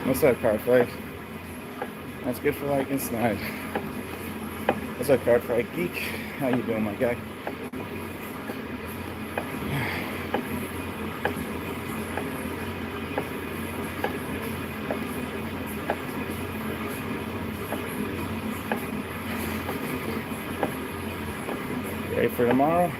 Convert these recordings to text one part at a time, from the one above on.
What's up, Card Fight? That's good for liking Snide. What's up, Card Fight Geek? How you doing, my guy? Ready for tomorrow?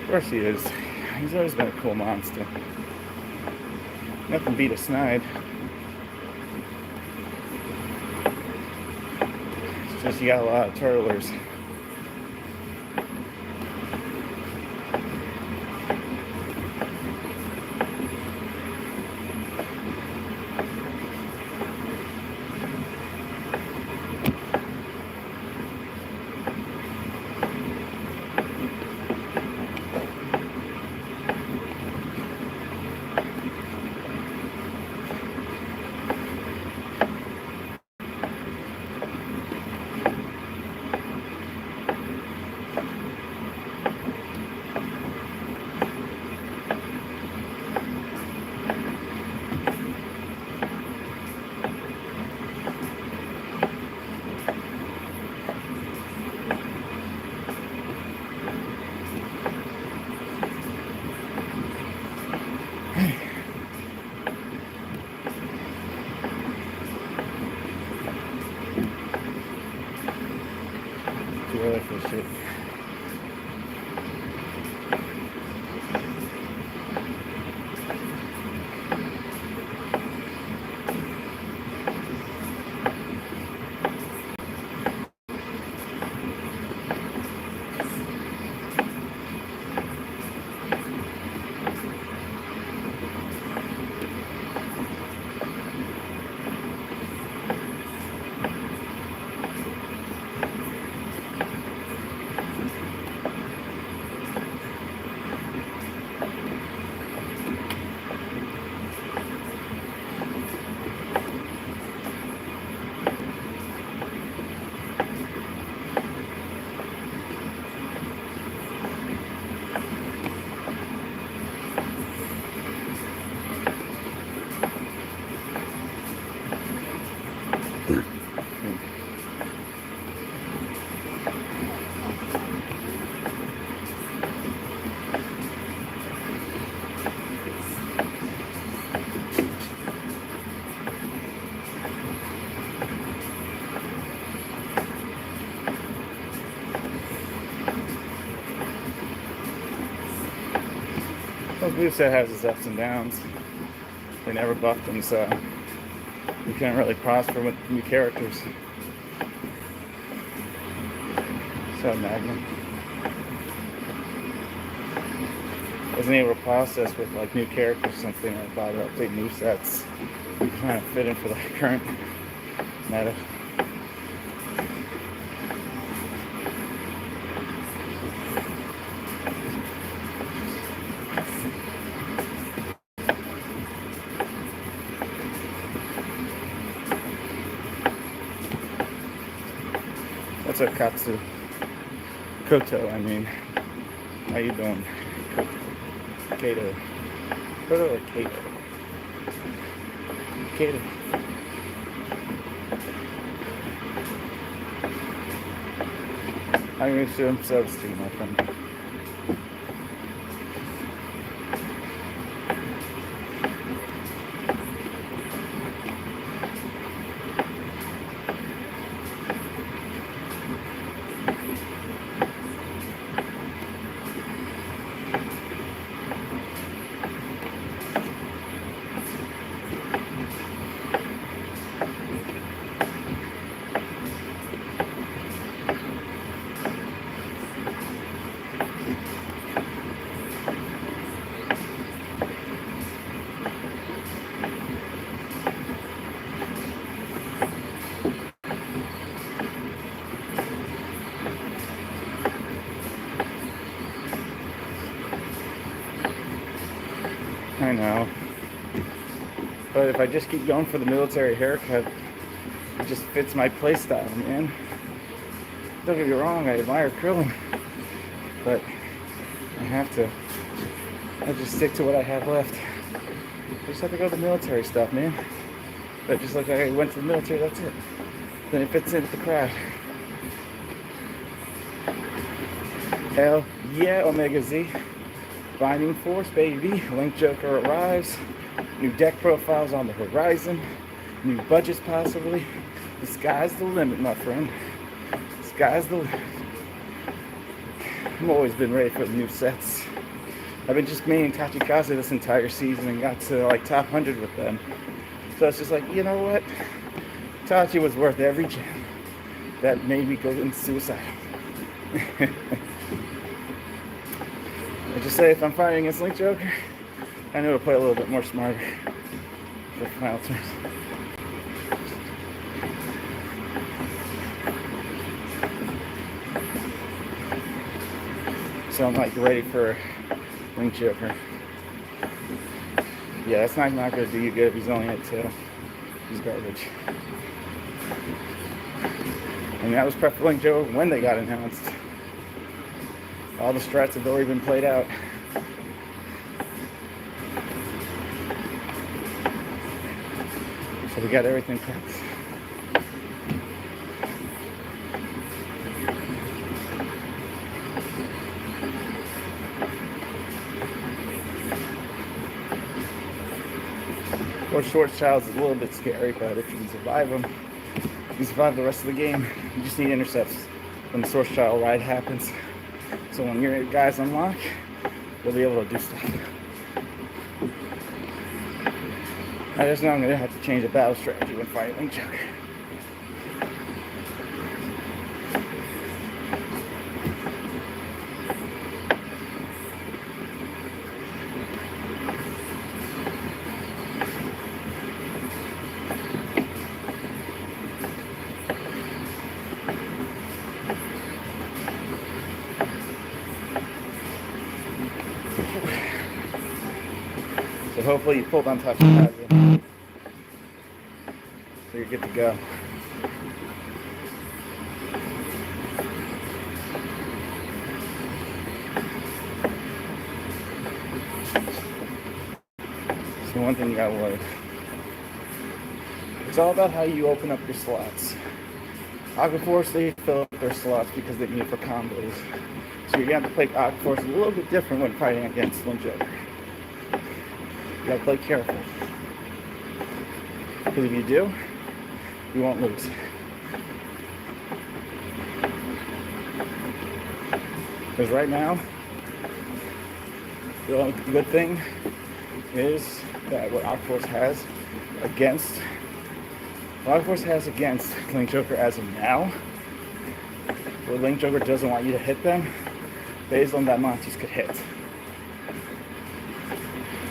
Of course he is. He's always been a cool monster. Nothing beat a Snide. It's just you got a lot of turtlers. Too early for shit. Well, moveset has its ups and downs. They never buffed them, so you can't really prosper with new characters. So Magnum wasn't able to process with like new characters something like that or update movesets. Trying to fit in for the current meta. What's up, Katsu? Koto, I mean. How you doing? Kato. Koto or Kato? Kato. I'm gonna show him subs to you, my friend. I know. But if I just keep going for the military haircut, it just fits my playstyle, man. Don't get me wrong, I admire curling, but I have to. I just stick to what I have left. I just have to go to the military stuff, man. But just like I went to the military, that's it. Then it fits in with the crowd. Hell yeah, Omega Z. Binding Force, baby. Link Joker arrives. New deck profiles on the horizon. New budgets possibly. The sky's the limit, my friend. The sky's the limit. I've always been ready for the new sets. I've been just me and Tachikaze this entire season and got to like top 100 with them. So it's just like, you know what? Tachi was worth every gem. That made me go into suicide. I just say if I'm fighting against Link Joker, I know to play a little bit more smarter for final turns. So I'm like ready for Link Joker. Yeah, that's not going to do you good if he's only at 2. He's garbage. And that was prep for Link Joker when they got announced. All the strats have already been played out. So we got everything prepped. Or Short Child's a little bit scary, but if you can survive them, you can survive the rest of the game. You just need intercepts when the Source Child ride happens. So when your guys unlock, you'll be able to do stuff. I just know I'm going to have to change the battle strategy when fighting Link Joker. So hopefully you pulled on top of that. So you're good to go. So one thing you gotta learn. It's all about how you open up your slots. Aqua Force, they fill up their slots because they need it for combos. So you're gonna have to play Aqua Force a little bit different when fighting against Link Joker. You gotta play careful. Because if you do, you won't lose. Because right now, the only good thing is that what Aqua Force has against Link Joker as of now, where Link Joker doesn't want you to hit them, Basil and Diamantes could hit.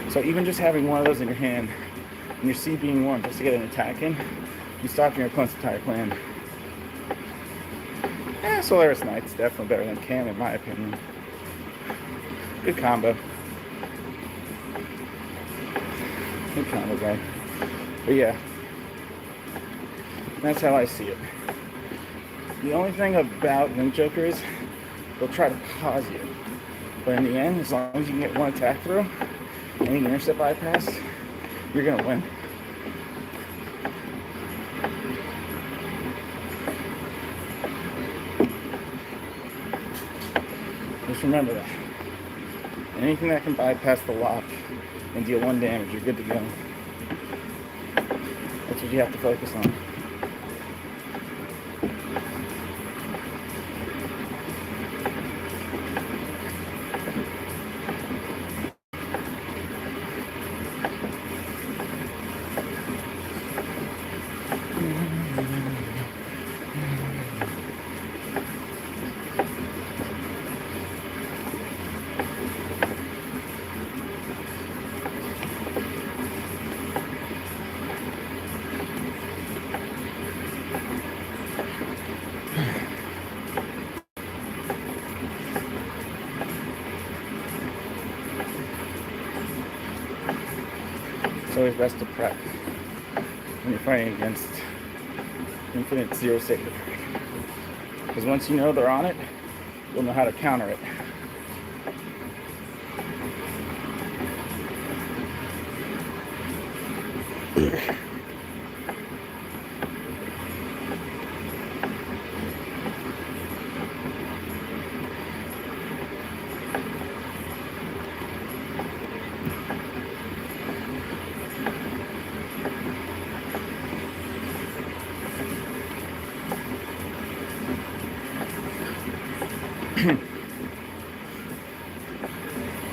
So even just having one of those in your hand, and your C being one just to get an attack in, you stop your opponent's entire plan. Solaris Knight's definitely better than Cam in my opinion. Good combo. Good combo guy. But yeah, that's how I see it. The only thing about Link Joker is they'll try to pause you. But in the end, as long as you can get one attack through and you can intercept bypass, you're going to win. Just remember that. Anything that can bypass the lock and deal 1 damage, you're good to go. That's what you have to focus on. always best to prep when you're fighting against Infinite Zero Sacred. Because once you know they're on it, you'll know how to counter it.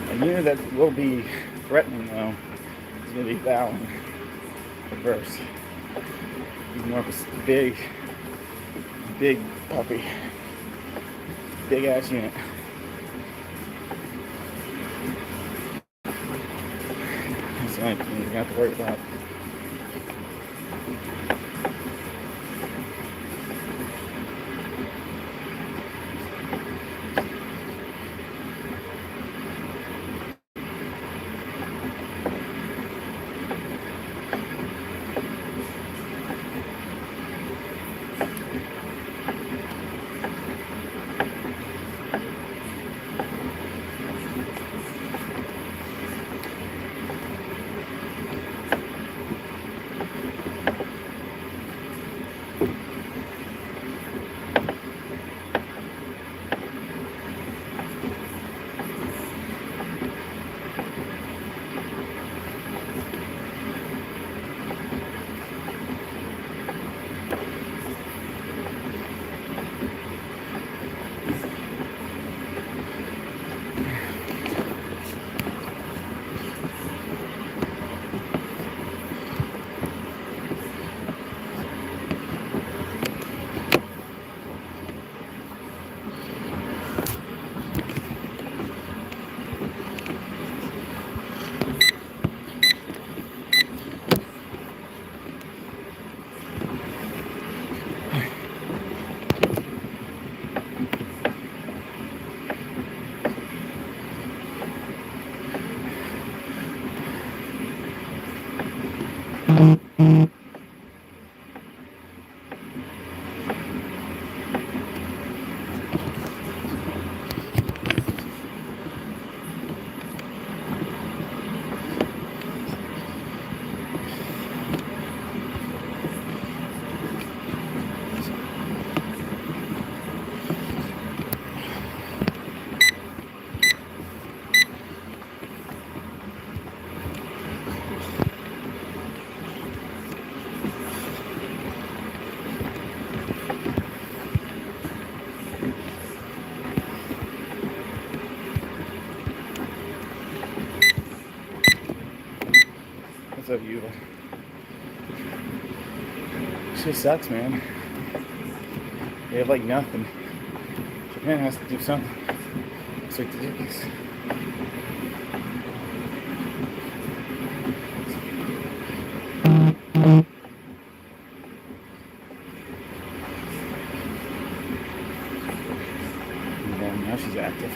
A unit that will be threatening, though, is going to be Valen reverse. He's more of a big puppy. Big ass unit. That's the only thing you have to worry about. What's up, Yuva? Shit sucks, man. They have like nothing. Japan has to do something. It's ridiculous. And now she's active.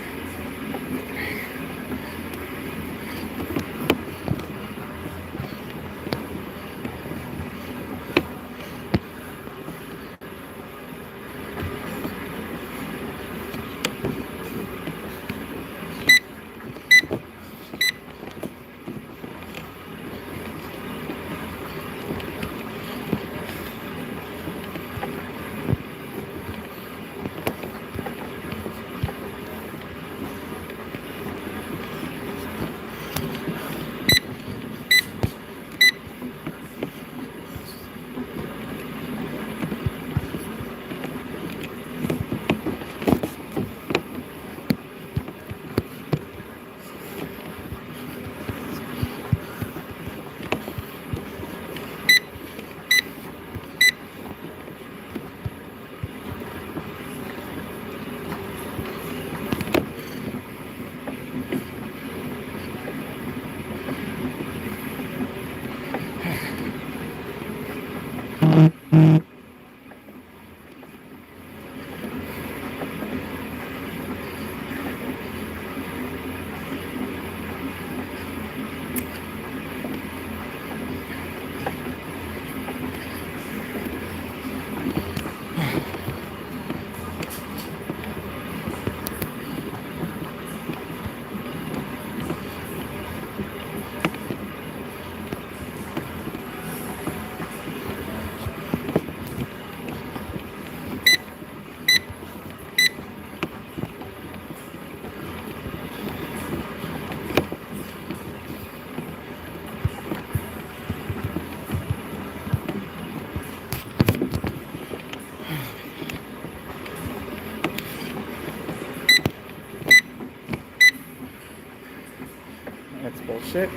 That's bullshit.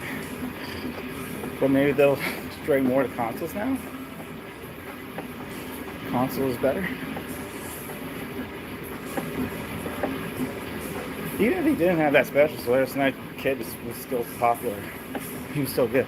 But maybe they'll stray more to consoles now. Console is better. Even if he didn't have that special Solaris Knight kit was still popular. He was still good.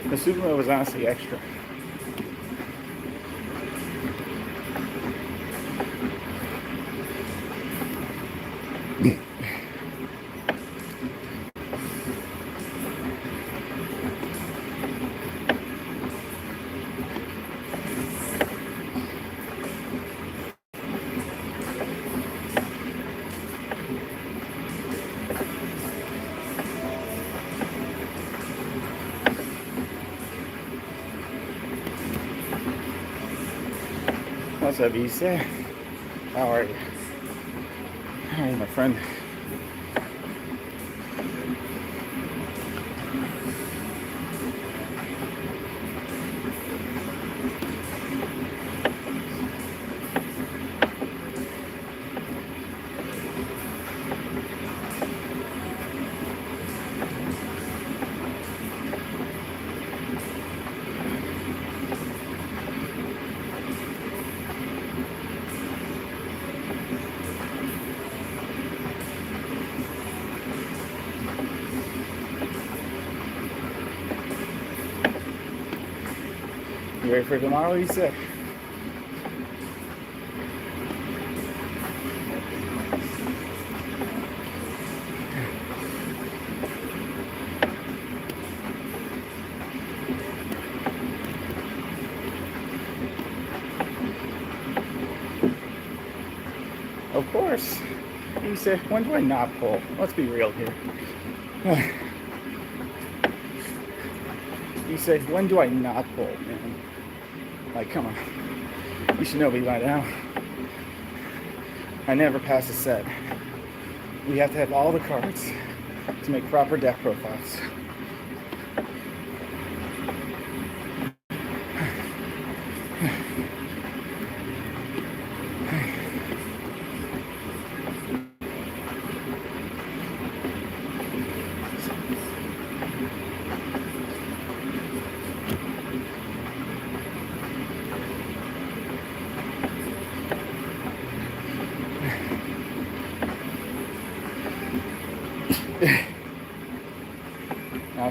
The Super Mode was honestly extra. What's up, Issa? How are you? Hi, my friend. You ready for tomorrow, you said? Of course. You said, when do I not pull? Let's be real here. You said, when do I not pull, man? Like, come on. You should know me by now. I never pass a set. We have to have all the cards to make proper deck profiles.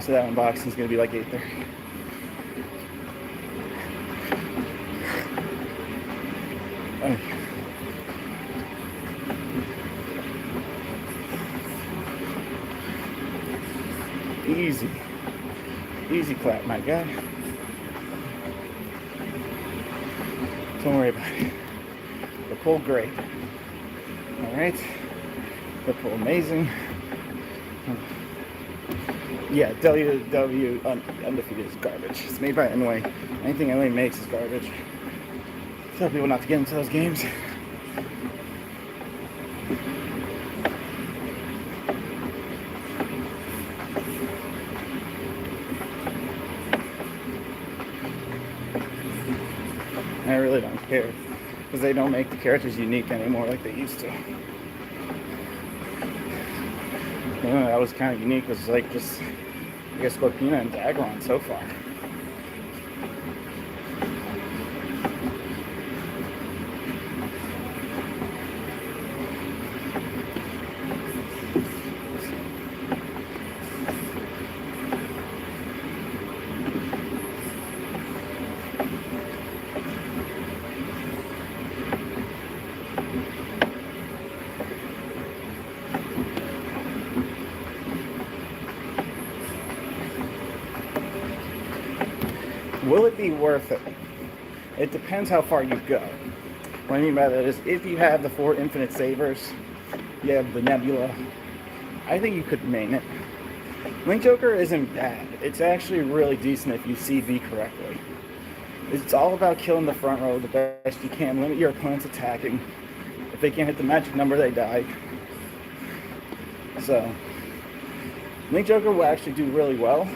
So that unboxing is going to be like 8:30. Easy. Easy clap, my guy. Don't worry about it. The pull great. Alright? The pull amazing. Yeah, WW Undefeated is garbage. It's made by Enway. Anything Enway makes is garbage. Tell people not to get into those games. I really don't care, because they don't make the characters unique anymore like they used to. That was kind of unique. It was like just, I guess, Scorpina and Dagron so far. Will it be worth it? It depends how far you go. What I mean by that is, if you have the 4 infinite savers, you have the Nebula, I think you could main it. Link Joker isn't bad. It's actually really decent if you CV correctly. It's all about killing the front row the best you can. Limit your opponent's attacking. If they can't hit the magic number, they die. So, Link Joker will actually do really well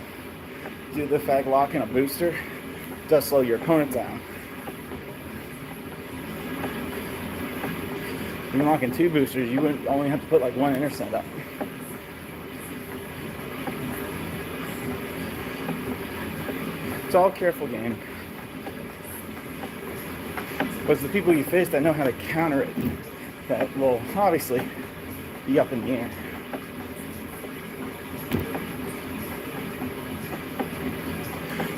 due to the fact locking a booster does slow your opponent down. When you're locking 2 boosters, you would only have to put like 1 intercept up. It's all a careful game. But it's the people you face that know how to counter it that will obviously be up in the air.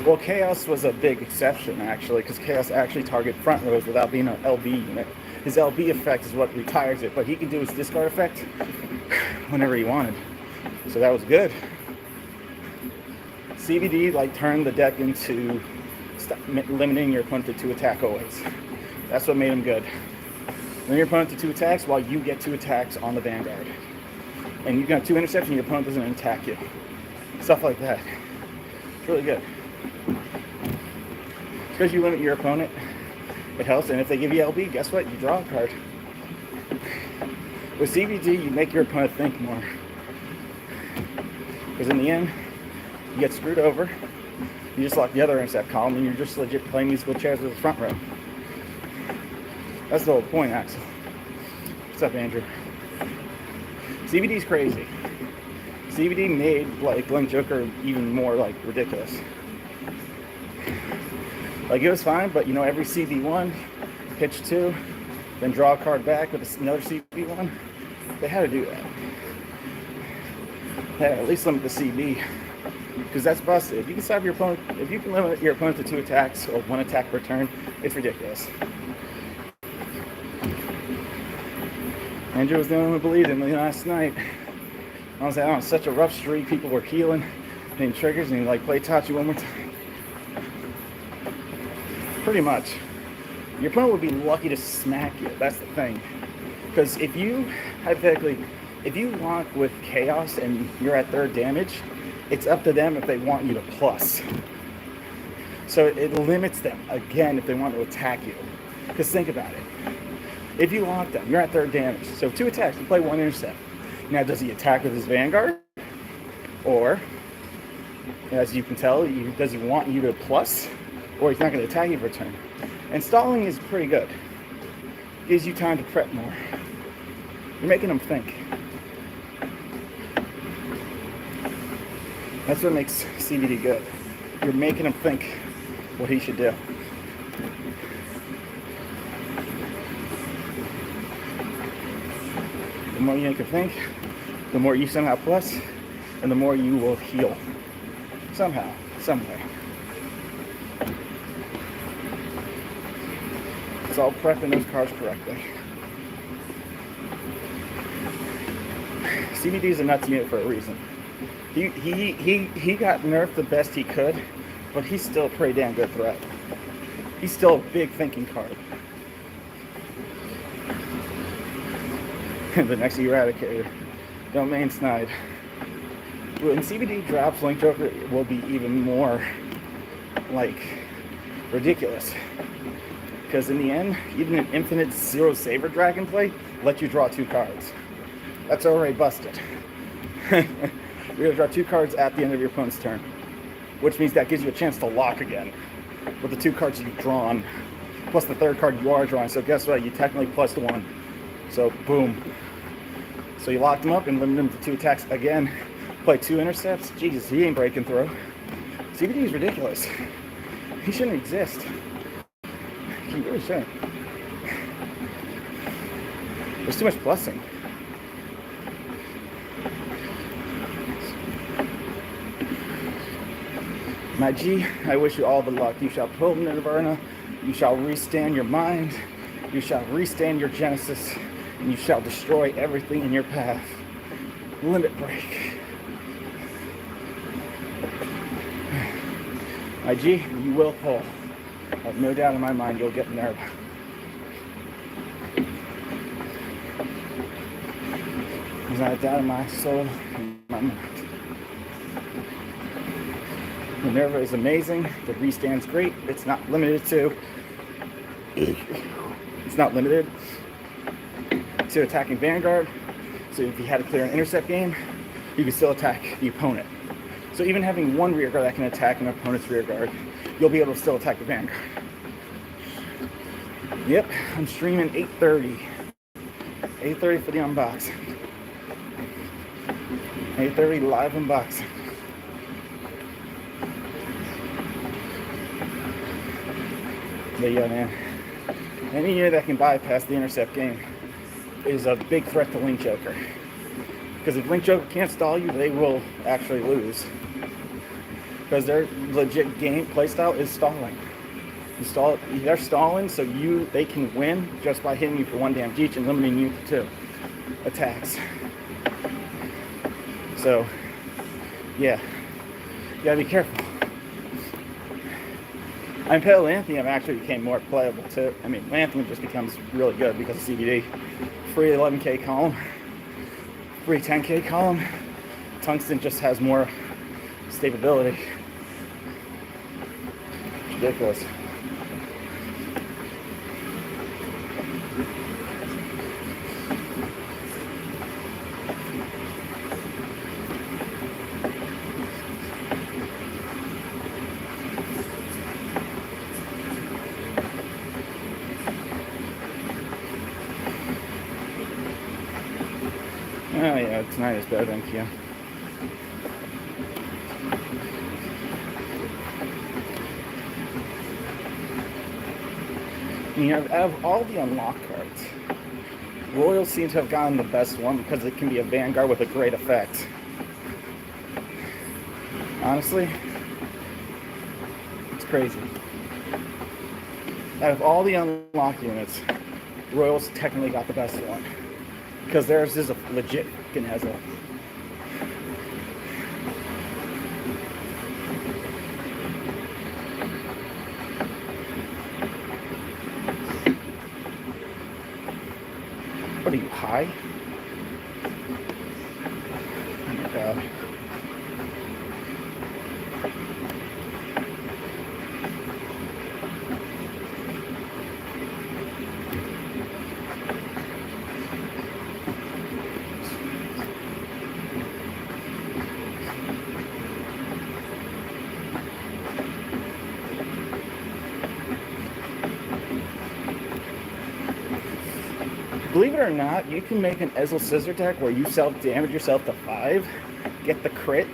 Well, Chaos was a big exception, actually, because Chaos actually targeted front rows without being an LB unit. His LB effect is what retires it, but he can do his discard effect whenever he wanted. So that was good. CBD turned the deck into limiting your opponent to 2 attack always. That's what made him good. Limit your opponent to 2 attacks while you get 2 attacks on the Vanguard. And you got 2 interceptions and your opponent doesn't attack you. Stuff like that. It's really good. Because you limit your opponent, it helps. And if they give you LB, guess what? You draw a card. With CBD, you make your opponent think more. Because in the end, you get screwed over. You just lock the other intercept column and you're just legit playing musical chairs with the front row. That's the whole point, Axel. What's up, Andrew? CBD's crazy. CBD made Link Joker even more ridiculous. It was fine, but every CB1, pitch 2, then draw a card back with another CB1. They had to do that. They had to at least limit the CB, because that's busted. If you can stop your opponent, if you can limit your opponent to 2 attacks or 1 attack per turn, it's ridiculous. Andrew was the only one who believed in me last night. I was on such a rough streak. People were healing, hitting triggers, and he play Tachi one more time. Pretty much. Your opponent would be lucky to smack you. That's the thing. Because if you, hypothetically, if you lock with Chaos and you're at 3rd damage, it's up to them if they want you to plus. So it limits them, again, if they want to attack you. Because think about it. If you lock them, you're at 3rd damage. So 2 attacks, you play 1 intercept. Now, does he attack with his Vanguard? Or, as you can tell, does he want you to plus? Or he's not going to attack you for a turn. And stalling is pretty good. Gives you time to prep more. You're making him think. That's what makes CBD good. You're making him think what he should do. The more you make him think, the more you somehow plus, and the more you will heal. Somehow, some way. It's all prepping those cards correctly. CBD is a nuts unit for a reason. He got nerfed the best he could, but he's still a pretty damn good threat. He's still a big thinking card. The next Eradicator. Domain Snide. When CBD drops, Link Joker will be even more ridiculous. Because in the end, even an infinite 0 Saber Dragon play lets you draw 2 cards. That's already busted. You're going to draw 2 cards at the end of your opponent's turn. Which means that gives you a chance to lock again. With the 2 cards you've drawn. Plus the 3rd card you are drawing. So guess what? You technically plus 1. So boom. So you locked him up and limited him to 2 attacks again. Play 2 intercepts. Jesus, he ain't breaking through. CBD is ridiculous. He shouldn't exist. He really shouldn't. There's too much plussing. My G, I wish you all the luck. You shall pull Nirvana. You shall restand your mind. You shall restand your Genesis. And you shall destroy everything in your path. Limit break. My G, you will pull. I have no doubt in my mind you'll get nerve. There's not a doubt in my soul, in my mind. Minerva is amazing. The restand's great. It's not limited to attacking Vanguard. So if you had to clear an intercept game, you can still attack the opponent. So even having one rear guard that can attack an opponent's rear guard, you'll be able to still attack the Vanguard. Yep, I'm streaming 8:30. 8:30 for the unboxing. 8:30 live unboxing. But yeah, man, any unit that can bypass the intercept game is a big threat to Link Joker. Because if Link Joker can't stall you, they will actually lose. Because their legit game playstyle is stalling. They're stalling, so they can win just by hitting you for one damage each and limiting you to 2 attacks. So, yeah, you gotta be careful. I'm Pale Lanthium actually became more playable too. I mean, Lanthium just becomes really good because of CBD. Free 11k column, free 10k column. Tungsten just has more stability. It's ridiculous. Oh yeah, tonight is better than Kia. You know, out of all the unlock cards, Royal seems to have gotten the best one because it can be a Vanguard with a great effect. Honestly, it's crazy. Out of all the unlock units, Royal's technically got the best one. Because theirs is a legit Gnezzel. What are you, high? Oh my god. Believe it or not, you can make an Ezel Scissor deck where you self-damage yourself to 5, get the crit,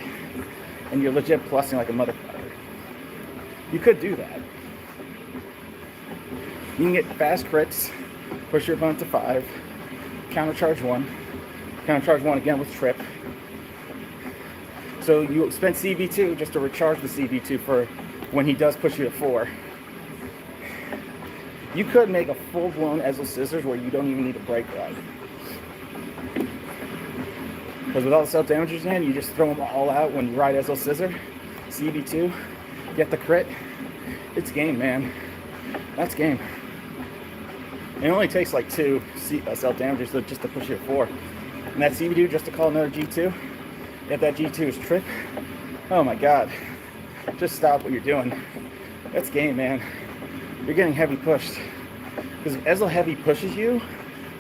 and you're legit plussing like a motherfucker. You could do that. You can get fast crits, push your opponent to 5, countercharge 1, countercharge 1 again with trip. So you spend CB2 just to recharge the CB2 for when he does push you to 4. You could make a full-blown Ezel Scissors where you don't even need a break rod. Because with all the self-damagers in, you just throw them all out when you ride Ezel Scissor, CB2, get the crit. It's game, man. That's game. It only takes like 2 self-damagers just to push you to 4. And that CB2 just to call another G2. If that G2 is trip, oh my god. Just stop what you're doing. That's game, man. You're getting heavy pushed. Because if Ezel heavy pushes you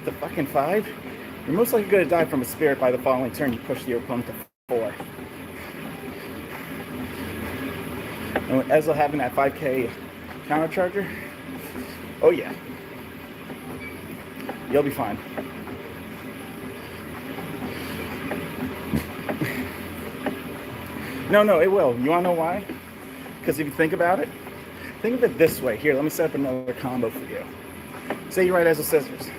to fucking 5, you're most likely going to die from a spirit by the following turn you push your opponent to 4. And with Ezel having that 5k countercharger, oh yeah. You'll be fine. No, it will. You want to know why? Because if you think about it, think of it this way. Here, let me set up another combo for you. Say you ride Ezel Scissors.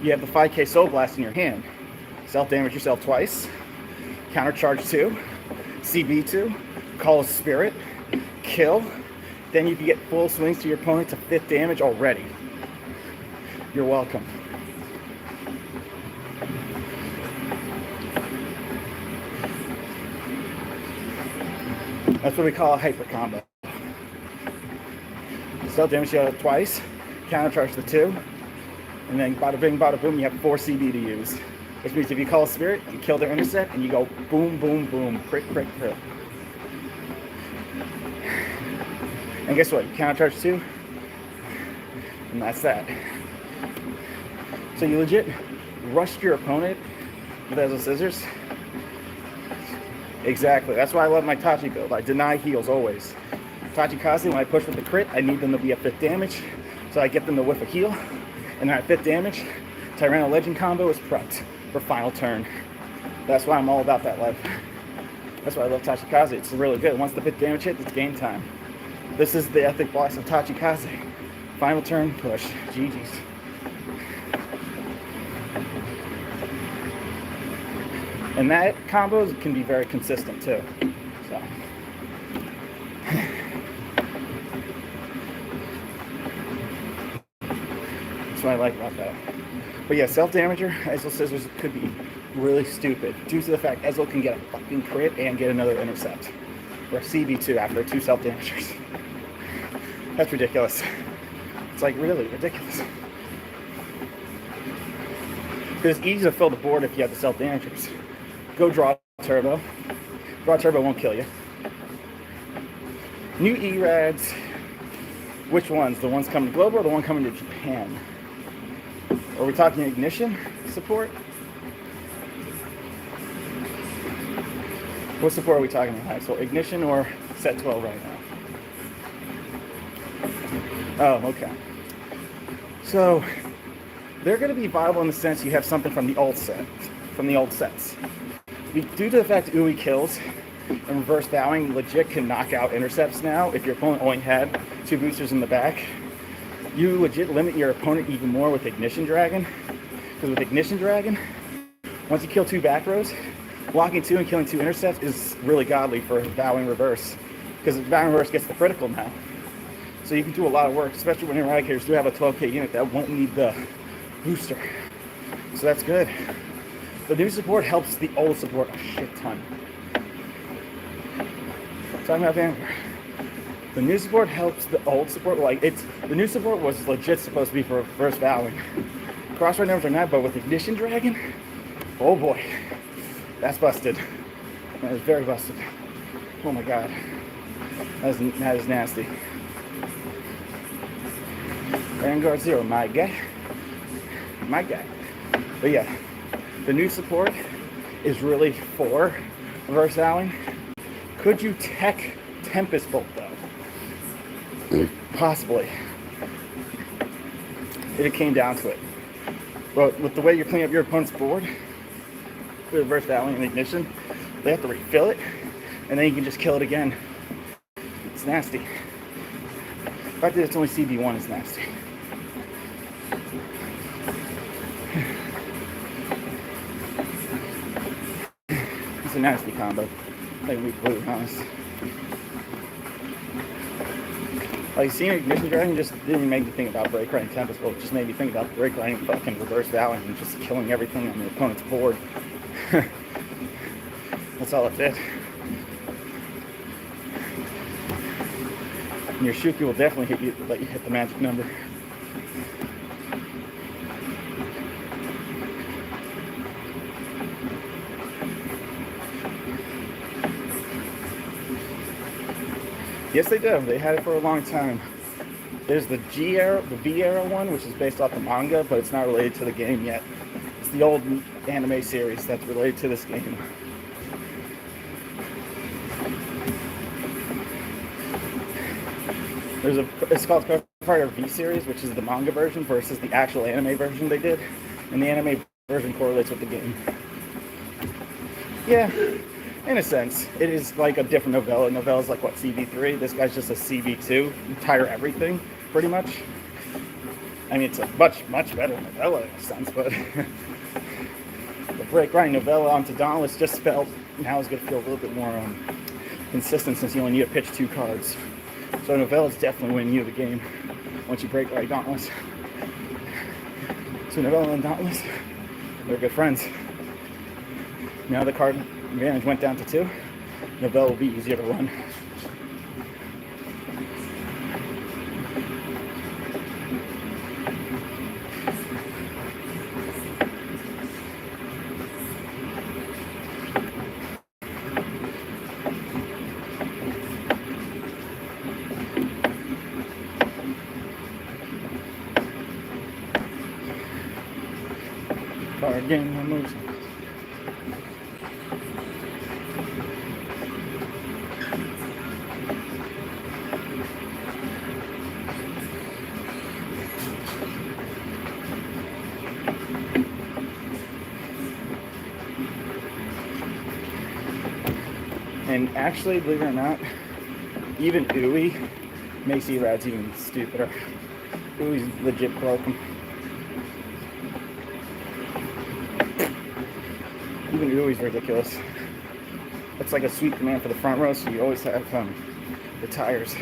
You have the 5k Soul Blast in your hand. Self-damage yourself twice. Countercharge 2. CB2. Call a Spirit. Kill. Then you can get full swings to your opponent to 5th damage already. You're welcome. That's what we call a hyper combo. Self-damage you twice, countercharge the 2, and then bada bing, bada boom, you have 4 CB to use. Which means if you call a spirit, you kill their intercept, and you go boom, boom, boom, crit, crit, crit. And guess what? You countercharge 2, and that's that. So you legit rushed your opponent with Ezo Scissors. Exactly. That's why I love my Tachi build. I deny heals always. Tachikaze, when I push with the crit, I need them to be at 5th damage, so I get them to whiff a heal. And then at 5th damage, Tyranno Legend combo is prepped for final turn. That's why I'm all about that life. That's why I love Tachikaze. It's really good. Once the 5th damage hits, it's game time. This is the ethic boss of Tachikaze. Final turn, push. GG's. And that combo can be very consistent too. So. That's what I like about that. But yeah, self-damager, Ezo Scissors could be really stupid due to the fact Ezo can get a fucking crit and get another intercept. Or a CB2 after 2 self-damagers. That's ridiculous. It's like really ridiculous. Because it's easy to fill the board if you have the self-damagers. Go draw turbo. Draw turbo won't kill you. New ERADs. Which ones? The ones coming to Global or the one coming to Japan? Are we talking Ignition support? What support are we talking about? So Ignition or set 12 right now? Oh, okay. So they're going to be viable in the sense you have something from the old set, from the old sets. Due to the fact that Ui kills and reverse vowing legit can knock out intercepts now if your opponent only had 2 boosters in the back. You legit limit your opponent even more with Ignition Dragon. Because with Ignition Dragon, once you kill 2 back rows, blocking 2 and killing 2 intercepts is really godly for vowing reverse. Because vowing reverse gets the critical now. So you can do a lot of work, especially when Eradicators do have a 12k unit that won't need the booster. So that's good. The new support helps the old support a shit ton. Talking about Vanguard. The new support helps the old support. The new support was legit supposed to be for reverse vowing. Crossride numbers are not, but with Ignition Dragon, oh boy, that's busted. That is very busted. Oh my god, that is nasty. Vanguard 0, my guy. My guy. But yeah, the new support is really for reverse vowing. Could you tech Tempest Bolt though? Possibly. If it came down to it. But with the way you're cleaning up your opponent's board, with reverse vowing and Ignition, they have to refill it, and then you can just kill it again. It's nasty. The fact that it's only CB1 is nasty. It's a nasty combo. Like, to be completely honest. Like, seeing Ignition Dragon just didn't make me think about Break Right and Tempest Bolt. It just made me think about Break Right and fucking reverse vowing and just killing everything on the opponent's board. That's all it did. And your Shuki will definitely let you hit the magic number. Yes, they do. They had it for a long time. There's the G era, the V era one, which is based off the manga, but it's not related to the game yet. It's the old anime series that's related to this game. It's called Fighter V series, which is the manga version versus the actual anime version they did, and the anime version correlates with the game. Yeah. In a sense, it is like a different novella. Novella's like, what, CB3? This guy's just a CB2. Entire everything, pretty much. I mean, it's a much, much better novella in a sense, but the Break Right novella onto Dauntless just felt, now is going to feel a little bit more consistent since you only need to pitch 2 cards. So novella's definitely winning you the game once you Break Right Dauntless. So novella and Dauntless, they're good friends. Now the card advantage went down to 2. Novella will be easier to run. again, no moves. And actually, believe it or not, even Uwe makes E-Rads even stupider. Uwe's legit broken. Even Uwe's ridiculous. It's like a sweep command for the front row, so you always have the tires.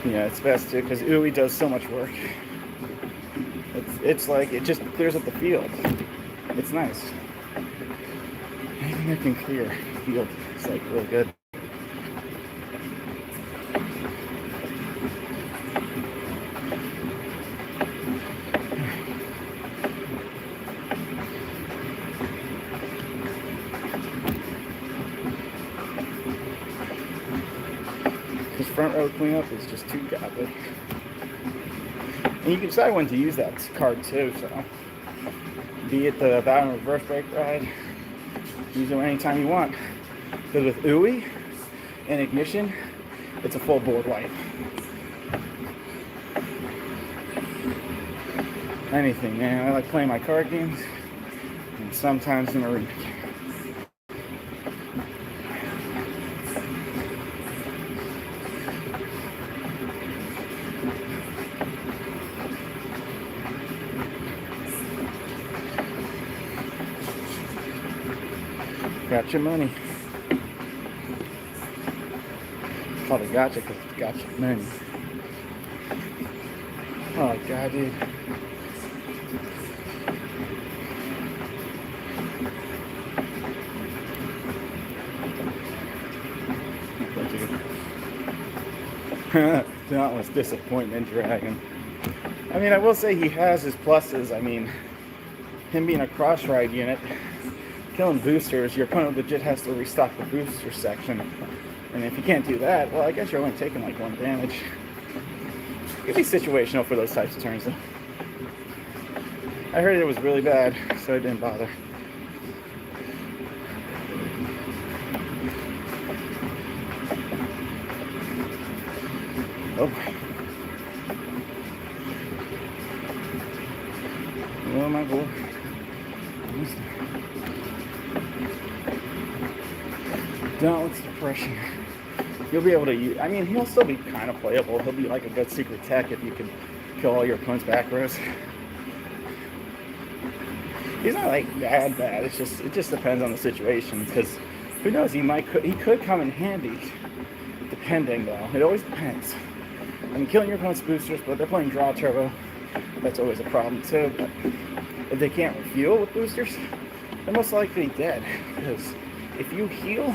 Yeah, it's best too, because Uwe does so much work. It's like, it just clears up the field. It's nice. Anything that can clear the field is like really good. Front row cleanup is just too godly. And you can decide when to use that card too, so be it the bottom reverse brake ride, use it anytime you want. Because with Uwe and ignition, it's a full board light. Anything, man. I like playing my card games and sometimes the marine. Got your money. It's called a gotcha because it's got your money. Oh god, dude. Dauntless disappointment dragon. I mean, I will say he has his pluses. I mean, him being a cross ride unit, killing boosters, your opponent legit has to restock the booster section. And if you can't do that, well, I guess you're only taking like 1 damage. It could be situational for those types of turns, though. I heard it was really bad, so I didn't bother. Oh. Oh my boy. Dauntless Depression. You'll be able to use, I mean, he'll still be kind of playable. He'll be like a good secret tech if you can kill all your opponent's back rows. He's not like bad. It just depends on the situation, because who knows, he could come in handy. Depending though, it always depends. I mean, killing your opponent's boosters, but they're playing draw turbo. That's always a problem too. But if they can't refuel with boosters, they're most likely dead. Because if you heal,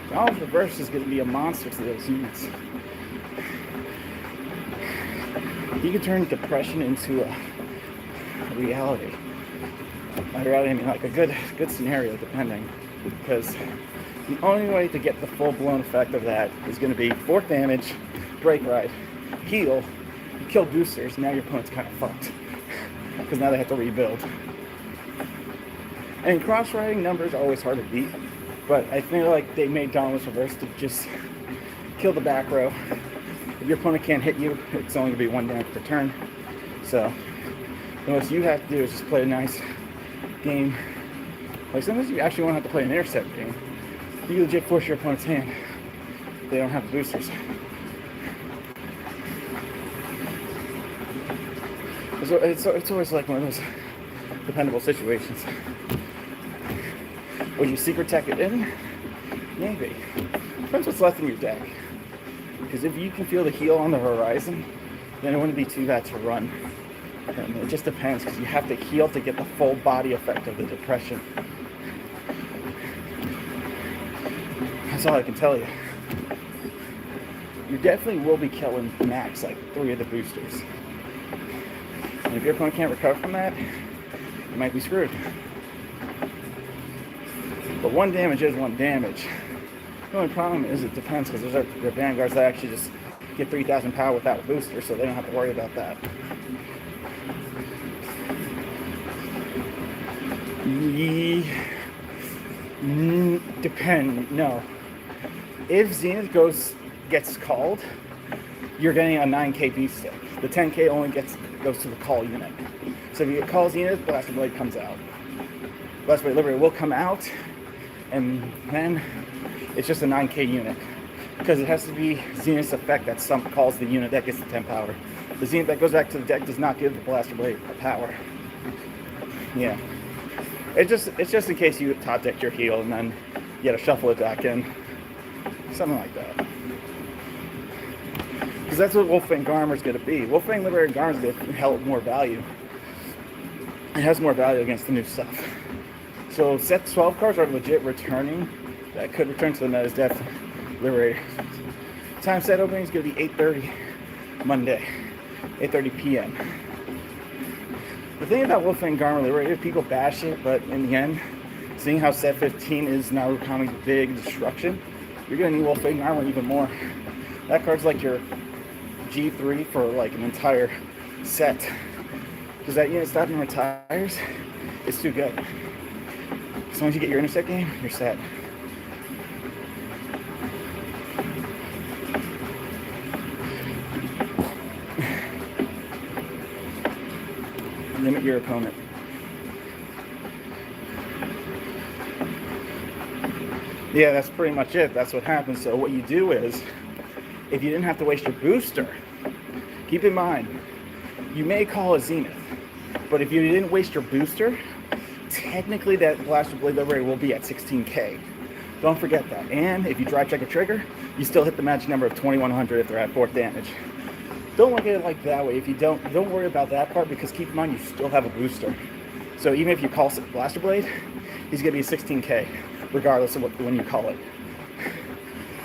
Dauntless Reverse is going to be a monster to those units. You can turn depression into a reality. I mean, like a good scenario, depending. Because the only way to get the full-blown effect of that is going to be 4th damage, brake ride, heal, you kill boosters, now your opponent's kind of fucked. Because now they have to rebuild. And cross-riding numbers are always hard to beat. But I feel like they made Dauntless Reverse to just kill the back row. If your opponent can't hit you, it's only going to be 1 damage per turn. So, the most you have to do is just play a nice game. Like, sometimes you actually won't have to play an intercept game. You legit force your opponent's hand. They don't have the boosters. It's always like one of those dependable situations. Would you secret tech it in? Maybe. Depends what's left in your deck. Because if you can feel the heal on the horizon, then it wouldn't be too bad to run And it just depends, because you have to heal to get the full body effect of the depression. That's all I can tell you. You definitely will be killing max like 3 of the boosters. And if your opponent can't recover from that, you might be screwed. But 1 damage is 1 damage. The only problem is it depends, because there are vanguards that actually just get 3,000 power without a booster, so they don't have to worry about that. Depend. No. If Zenith gets called, you're getting a 9k beast stick. The 10k only goes to the call unit. So if you get call Zenith, Blaster Blade comes out. Blaster Blade Liberator will come out, and then it's just a 9k unit. Because it has to be Zenith's effect that calls the unit that gets the 10 power. The Zenith that goes back to the deck does not give the Blaster Blade power. Yeah. It's just in case you top deck your heal and then you gotta shuffle it back in. Something like that. Because that's what Wolfang Garmer's gonna be. Wolfang Liberator Garmer's gonna have more value. It has more value against the new stuff. So set 12 cards are legit returning. That could return to the Meta's Death Liberator. Time set opening is gonna be 8:30 Monday. 8:30 p.m. The thing about Wolfang Garmer Liberator, people bash it, but in the end, seeing how set 15 is Narukami's big destruction, you're going to need Wolfang Garmer even more. That card's like your G3 for like an entire set. Because that unit stopping retires is too good. As long as you get your intercept game, you're set. Limit your opponent. Yeah, that's pretty much it. That's what happens. So what you do is, if you didn't have to waste your booster, keep in mind, you may call a Zenith, but if you didn't waste your booster, technically that Blaster Blade Liberator will be at 16k. Don't forget that. And if you drive check a trigger, you still hit the magic number of 2100 if they're at 4th damage. Don't look at it like that way. If you don't worry about that part, because keep in mind you still have a booster. So even if you call Blaster Blade, he's gonna be 16k, regardless of when you call it.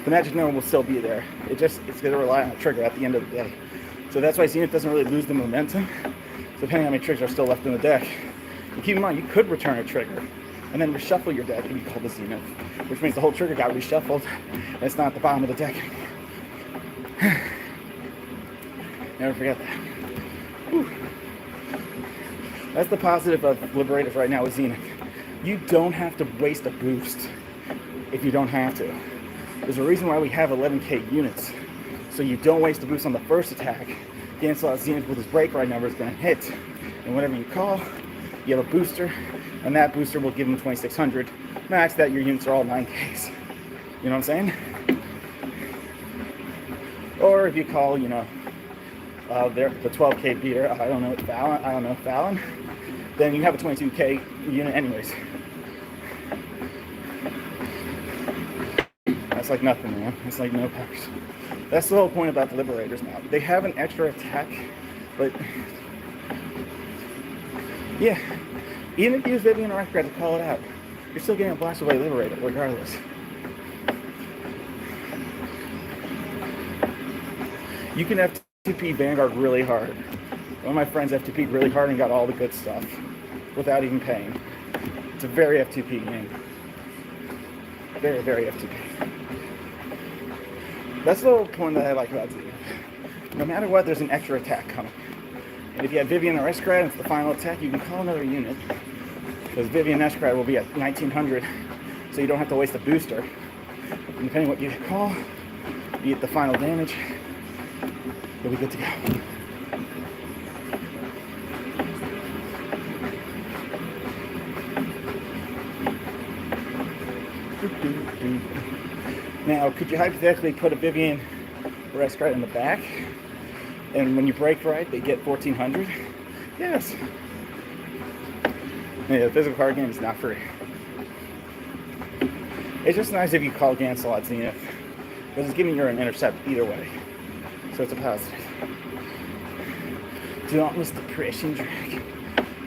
The magic number will still be there. It's gonna rely on a trigger at the end of the day. So that's why Zenith doesn't really lose the momentum, depending on how many triggers are still left in the deck. And keep in mind, you could return a trigger and then reshuffle your deck if you call the Zenith, which means the whole trigger got reshuffled and it's not at the bottom of the deck. Never forget that. Whew. That's the positive of Liberators right now with Zenith. You don't have to waste a boost if you don't have to. There's a reason why we have 11k units. So you don't waste a boost on the first attack. Cancel out Zenith with his break right number is going to hit. And whenever you call, you have a booster, and that booster will give him 2600. Max that your units are all 9ks. You know what I'm saying? Or if you call, the 12k beater, Fallon, then you have a 22k unit anyways. That's like nothing, man. It's like no powers. That's the whole point about the Liberators now. They have an extra attack, but yeah, even if you use Vivian or Aristocrat to call it out, you're still getting a Blaster Blade Liberator regardless. You can FTP Vanguard really hard. One of my friends FTP'd really hard and got all the good stuff without even paying. It's a very FTP game. Very, very FTP. That's the whole point that I like about Zenith. No matter what, there's an extra attack coming. And if you have Vivian or Aristocrat and it's the final attack, you can call another unit. Because Vivian and Aristocrat will be at 1900, so you don't have to waste a booster. And depending on what you call, be it the final damage, you'll be good to go. Now, could you hypothetically put a Vivian or Aristocrat in the back, and when you break right, they get 1400? Yes. Yeah, the physical card game is not free. It's just nice if you call Gansalot Zenith, because it's giving you an intercept either way. So it's a positive. dauntless depression drag.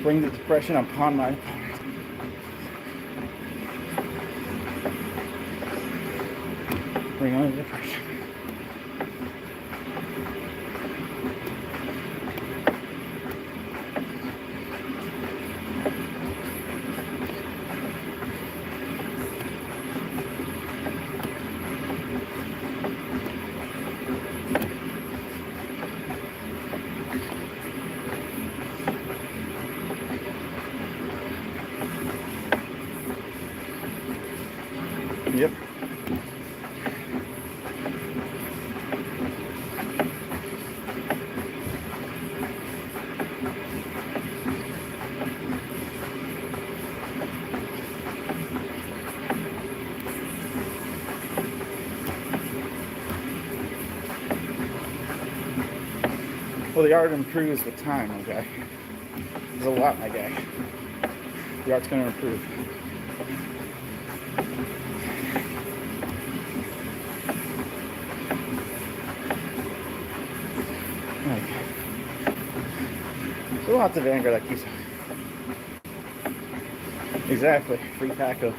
Bring the depression upon my opponent. Bring on the depression. Yep. Well, the art improves with time, my guy. There's a lot, my guy. The art's going to improve. There's lots of anger that keeps. Exactly. Free Paco.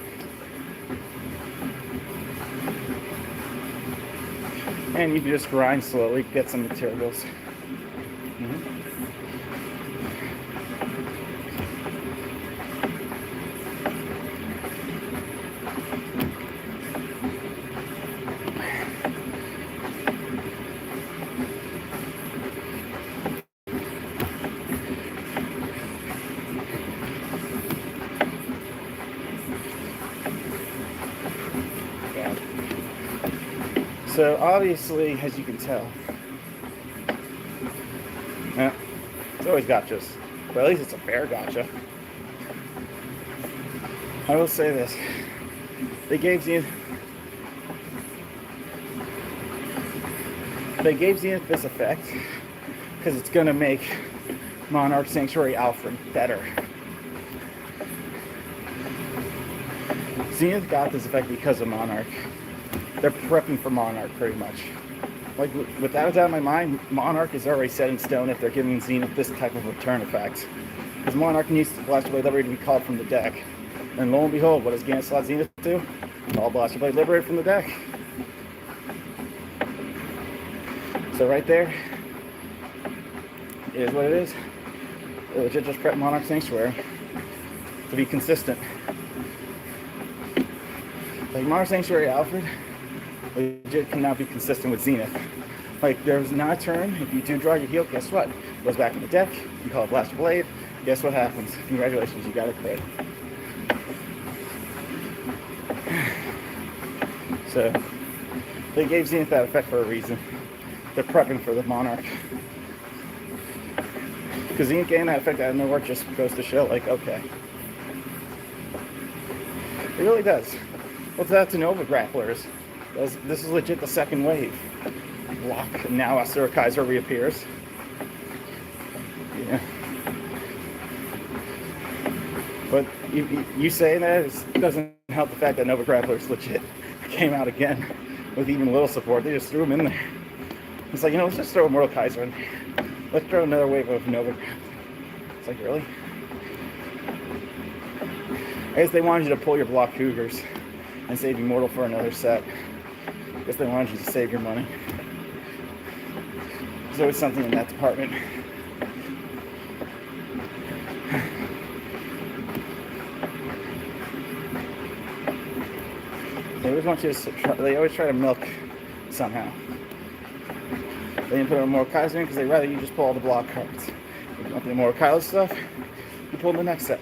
And you can just grind slowly, get some materials. So obviously, as you can tell, it's always gotchas, but at least it's a fair gotcha. I will say this: they gave Zenith this effect because it's going to make Monarch Sanctuary Alfred better. Zenith got this effect because of Monarch. They're prepping for Monarch pretty much. Like, without a doubt in my mind, Monarch is already set in stone if they're giving Zenith this type of return effect. Because Monarch needs Blaster Blade Liberator to be called from the deck. And lo and behold, what does Gannett Slot Zenith do? Call Blaster Blade Liberator from the deck. So right there is what it is. They legit just prep Monarch Sanctuary to be consistent. Like, Monarch Sanctuary Alfred legit can now be consistent with Zenith. Like, there's not a turn. If you do draw your heal, guess what? It goes back in the deck. You call it Blaster Blade. Guess what happens? Congratulations, you got a crit. So, they gave Zenith that effect for a reason. They're prepping for the Monarch. Because Zenith getting that effect out of nowhere just goes to show, like, okay. It really does. What's that to Nova Grapplers? This is legit the second wave. Block. Now Asura Kaiser reappears. Yeah. But you saying that doesn't help the fact that Nova Grapplers legit came out again with even little support. They just threw him in there. It's like, let's just throw Immortal Kaiser in there. Let's throw another wave of Nova Grapplers. It's like, really? I guess they wanted you to pull your block Cougars and save Immortal for another set. I guess they wanted you to save your money. There's always something in that department. They always want you to. They always try to milk somehow. They didn't put Immortal Kaiser in because they'd rather you just pull all the block cards. If you want the Immortal Kaiser stuff, you pull the next set.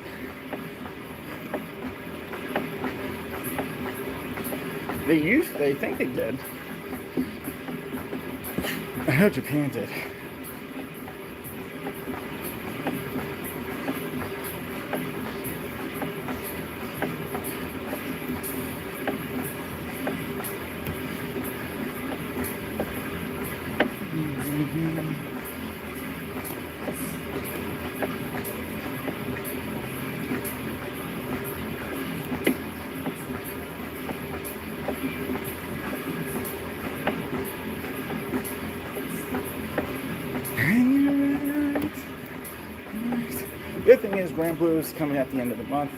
They think they did. I know Japan did. is Grand Blue is coming at the end of the month,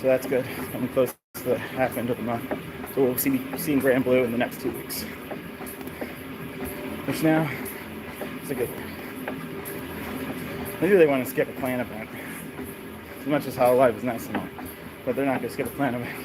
so that's good. Coming close to the half end of the month. So we'll be seeing Grand Blue in the next 2 weeks. Which now is a good thing. Maybe they want to skip a clan event. As much as Hollow Live is nice and all. But they're not going to skip a clan event.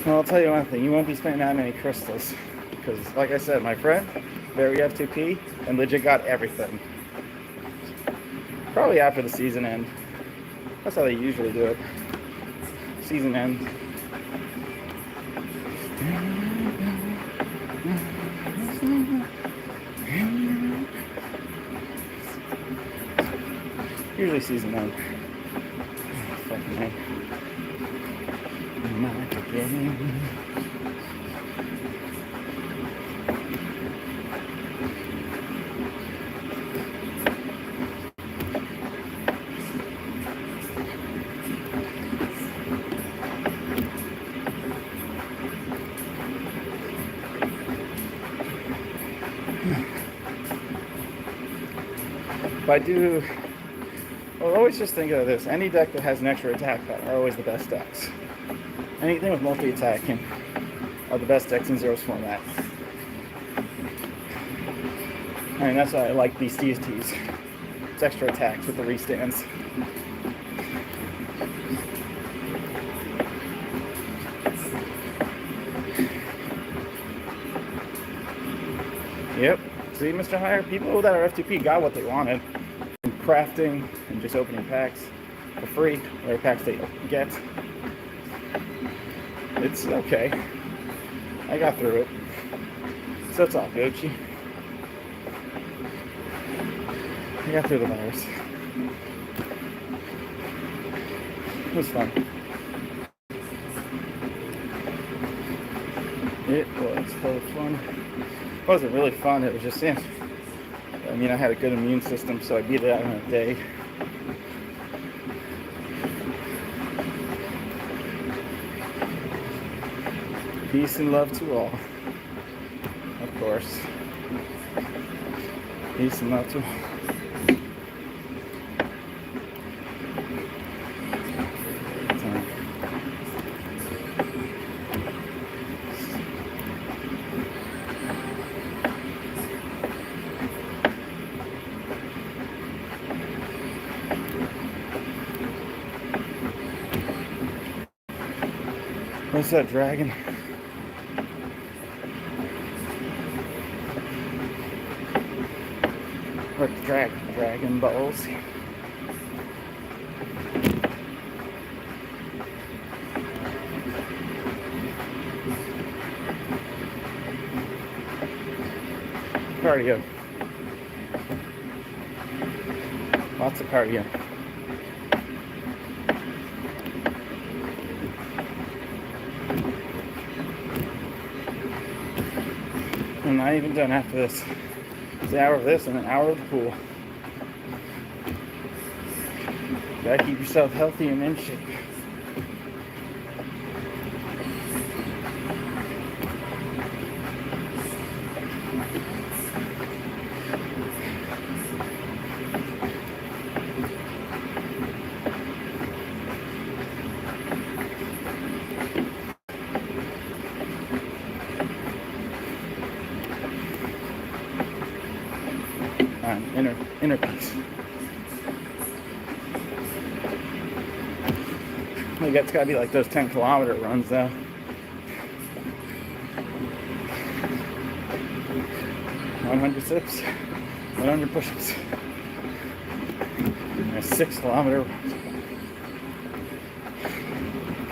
Well, I'll tell you one thing, you won't be spending that many crystals. Because, like I said, my friend, very F2P, and legit got everything. Probably after the season end. That's how they usually do it. Season end. Usually season end. Fucking hell. But I'll always just think of this. Any deck that has an extra attack are always the best decks. Anything with multi-attacking are the best decks in Zero's format. I mean, that's why I like these TSTs. It's extra attacks with the restands. Yep. See, Mr. Hire, people that are F2P got what they wanted. And crafting and just opening packs for free, whatever packs they get. It's okay. I got through it. So it's all Gucci. I got through the virus. It was fun. It was so fun. It wasn't really fun, it was just, I mean, I had a good immune system, so I beat it out in a day. Peace and love to all. Of course. Peace and love to all. What's that dragon? Or dragon balls. Cardio. Lots of cardio. I'm not even done after this. It's an hour of this and an hour of the pool. Gotta keep yourself healthy and in shape. Inner peace. I guess it's gotta be like those 10-kilometer runs though. 100 sit-ups, 100 push-ups, and a 6-kilometer run.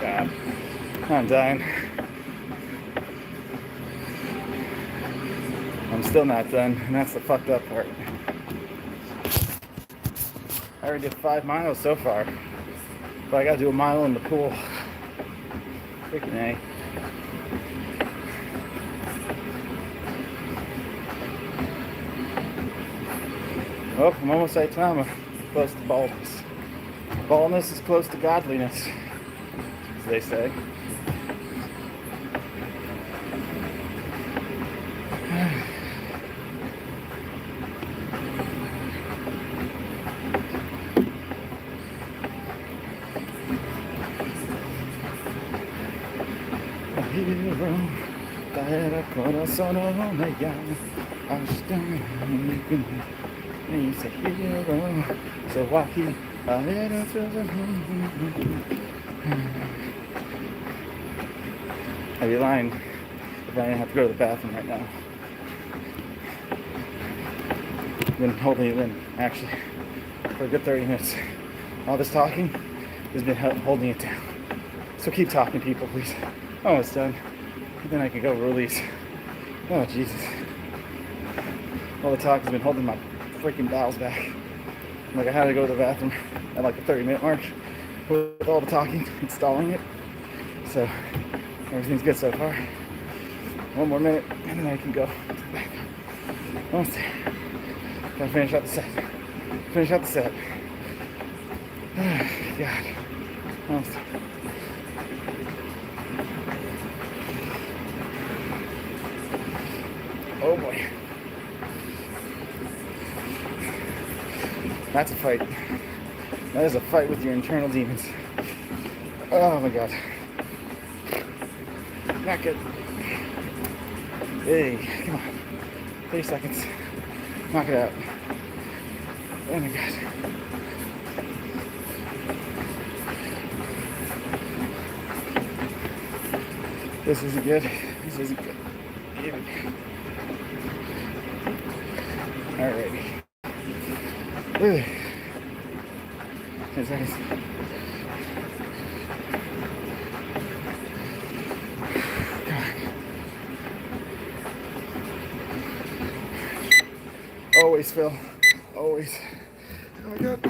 God, I'm dying. I'm still not done, and that's the fucked up part. I already did 5 miles so far, but I gotta do a mile in the pool. Freaking A. Oh, I'm almost at time. I'm close to baldness. Baldness is close to godliness, as they say. Hero, caer corazón me llama. He's a hero, so why he I'd be lying if I didn't have to go to the bathroom right now. I've been holding it in, actually, for a good 30 minutes. All this talking has been holding it down. So keep talking, people, please. Almost done. Then I can go release. Oh, Jesus. All the talk has been holding my freaking bowels back. Like, I had to go to the bathroom at like the 30-minute mark with all the talking and stalling it. So, everything's good so far. One more minute, and then I can go to the bathroom. Almost there. Gotta finish out the set. Finish out the set. God. Almost there. Oh boy. That's a fight. That is a fight with your internal demons. Oh my God. Not good. Hey, come on. 30 seconds. Knock it out. Oh my God. This isn't good. This isn't good. Even. Alrighty. 10 seconds. Come on. Always, Phil. Always. Oh my God.